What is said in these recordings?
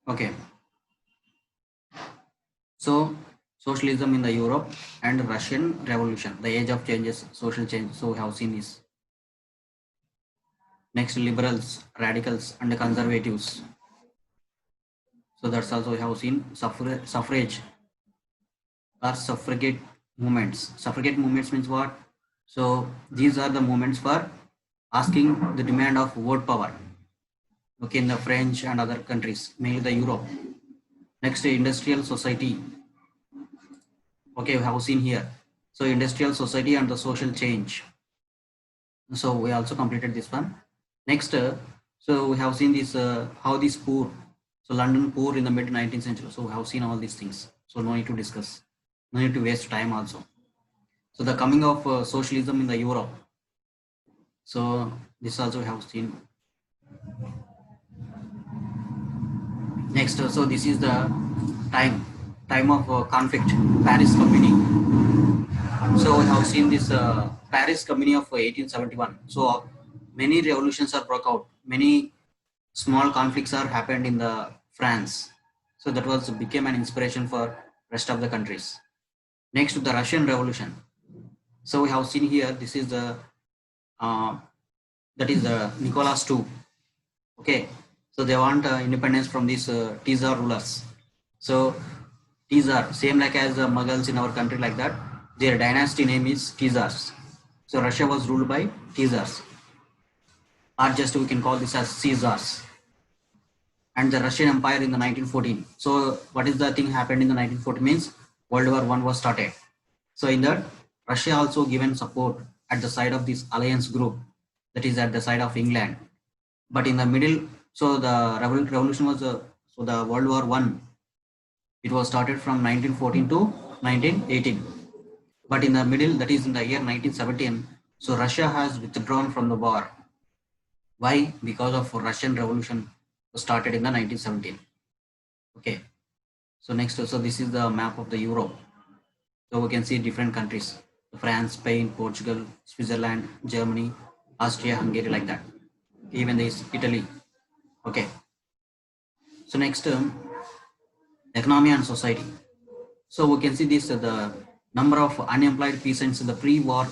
Okay, so socialism in the Europe and Russian Revolution, the age of changes, social change. So we have seen this. Next, liberals, radicals, and conservatives. So that's also we have seen suffrage or suffragette movements. Suffragette movements means what? So these are the movements for asking the demand of vote power. Okay, in the French and other countries, mainly the Europe. Next, industrial society. Okay, we have seen here. So industrial society and the social change. So we also completed this one. Next, so we have seen this how this poor. So London poor in the mid 19th century. So we have seen all these things. So no need to discuss. No need to waste time also. So the coming of socialism in the Europe. So this also we have seen. Next, so this is the time of conflict, Paris Commune. So we have seen this Paris Commune of 1871. So many revolutions are broke out. Many small conflicts are happened in the France. So that was became an inspiration for rest of the countries. Next, the Russian Revolution. So we have seen here. This is the uh, that is the Nicholas II. Okay, so they want independence from these Tsar rulers. So Tsar, same like as the Mughals in our country, like that. Their dynasty name is Tsars. So Russia was ruled by Tsars, or just we can call this as Caesars. And the Russian Empire in the 1914. So what is the thing happened in the 1914 means World War One was started. So in that, Russia also given support at the side of this alliance group, that is at the side of England. But in the middle, so the revolution was so the World War One. It was started from 1914 to 1918. But in the middle, that is in the year 1917, so Russia has withdrawn from the war. Why? Because of Russian Revolution started in the 1917. Okay. So next, so this is the map of the Europe. So we can see different countries: France, Spain, Portugal, Switzerland, Germany, Austria, Hungary, like that. Even this Italy. Okay. So next, economy and society. So we can see this the number of unemployed peasants in the pre-war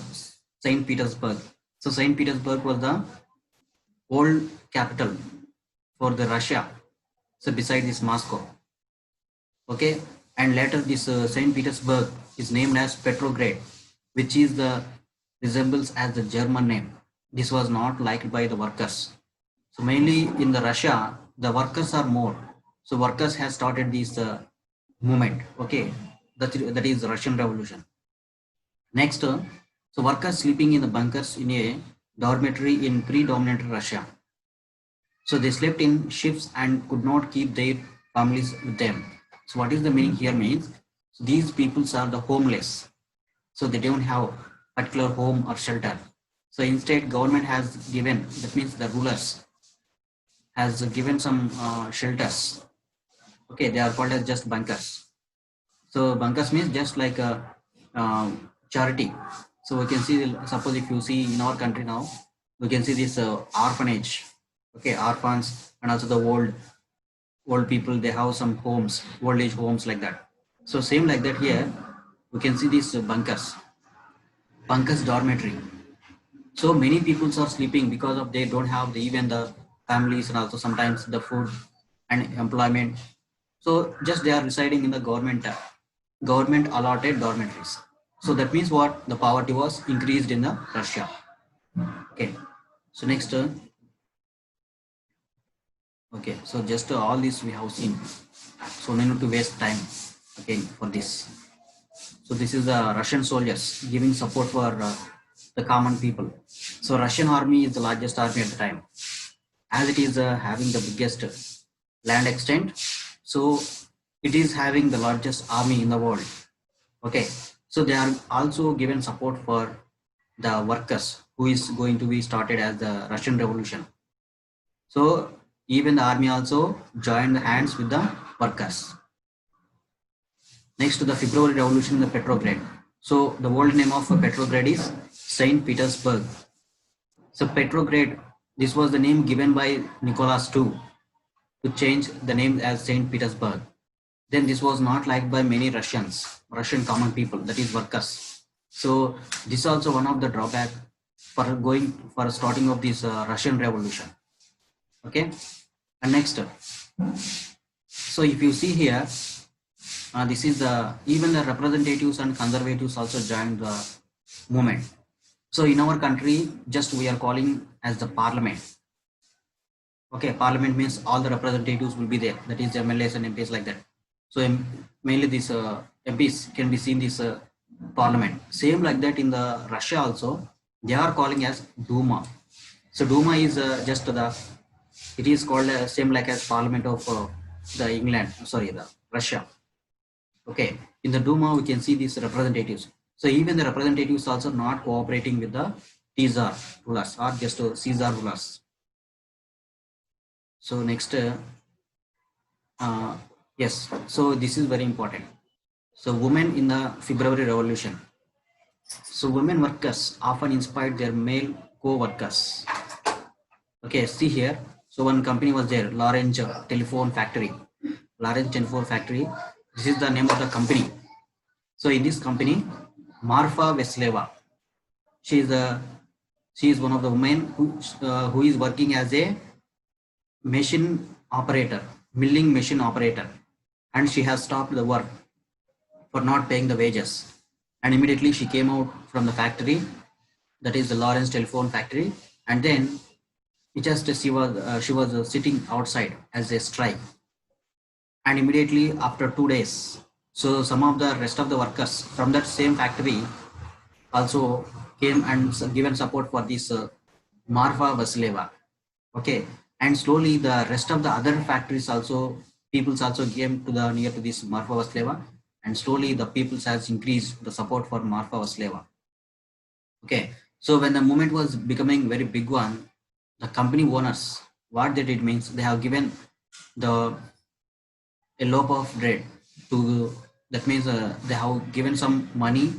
Saint Petersburg. So Saint Petersburg was the old capital for the Russia. So beside this Moscow. Okay, and later this Saint Petersburg is named as Petrograd, which is the resembles as the German name. This was not liked by the workers. So mainly in the Russia, the workers are more. So workers have started this movement. Okay, that is the Russian Revolution. Next, so workers sleeping in the bunkers in a dormitory in predominant Russia. So they slept in ships and could not keep their families with them. So what is the meaning here means? So these peoples are the homeless. So they don't have particular home or shelter. So instead government has given, that means the rulers has given some shelters. Okay, they are called as just bunkers. So bunkers means just like a charity. So we can see, suppose if you see in our country now, we can see this orphanage. Okay, orphans and also the old people, they have some homes, old age homes, like that. So same like that here, we can see these bunkers dormitory. So many people are sleeping because of they don't have even the families and also sometimes the food and employment. So just they are residing in the government allotted dormitories. So that means what? The poverty was increased in the Russia. Okay. So next, okay. So just all this we have seen. So no need to waste time again for this. So this is the Russian soldiers giving support for the common people. So Russian army is the largest army at the time, as it is having the biggest land extent. So it is having the largest army in the world. Okay, so they are also given support for the workers who is going to be started as the Russian Revolution. So even the army also joined hands with the workers. Next to the February Revolution in the Petrograd. So the old name of Petrograd is Saint Petersburg. So Petrograd, this was the name given by Nicholas II. to change the name as Saint Petersburg. Then this was not liked by many Russian common people, that is workers. So this is also one of the drawback for going for starting of this Russian Revolution. Okay, and next, so if you see here, this is the even the representatives and conservatives also joined the movement. So in our country, just we are calling as the parliament. Okay, parliament means all the representatives will be there. That is MLAs and MPs like that. So mainly these MPs can be seen this parliament. Same like that in the Russia also, they are calling as Duma. So Duma is just the, it is called same like as parliament of the England, sorry, the Russia. Okay, in the Duma we can see these representatives. So even the representatives also not cooperating with the Tsar rulers or just Caesar rulers. So next, yes, so this is very important. So women in the February Revolution. So women workers often inspired their male co-workers. Okay, see here. So one company was there, Lawrence Telephone Factory. Lawrence Telephone Factory. This is the name of the company. So in this company, Marfa Vesleva, she is one of the women who is working as a machine operator, milling machine operator, and she has stopped the work for not paying the wages. And immediately she came out from the factory, that is the Lawrence Telephone Factory, and then she was sitting outside as a strike. And immediately after 2 days, so some of the rest of the workers from that same factory also came and given support for this Marfa Vasileva. Okay, and slowly the rest of the other factories also, peoples also came to the near to this Marfa Vasileva, and slowly the peoples has increased the support for Marfa Vasileva. Okay, so when the movement was becoming very big one, the company owners, what they did means they have given the a loaf of bread to, that means they have given some money,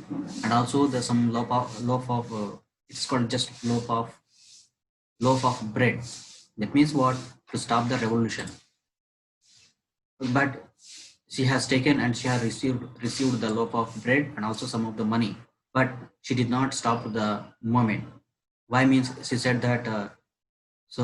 and also there's some loaf of it's called just loaf of bread. That means what, to stop the revolution. But she has taken and she has received the loaf of bread and also some of the money, but she did not stop the movement. Why means she said that so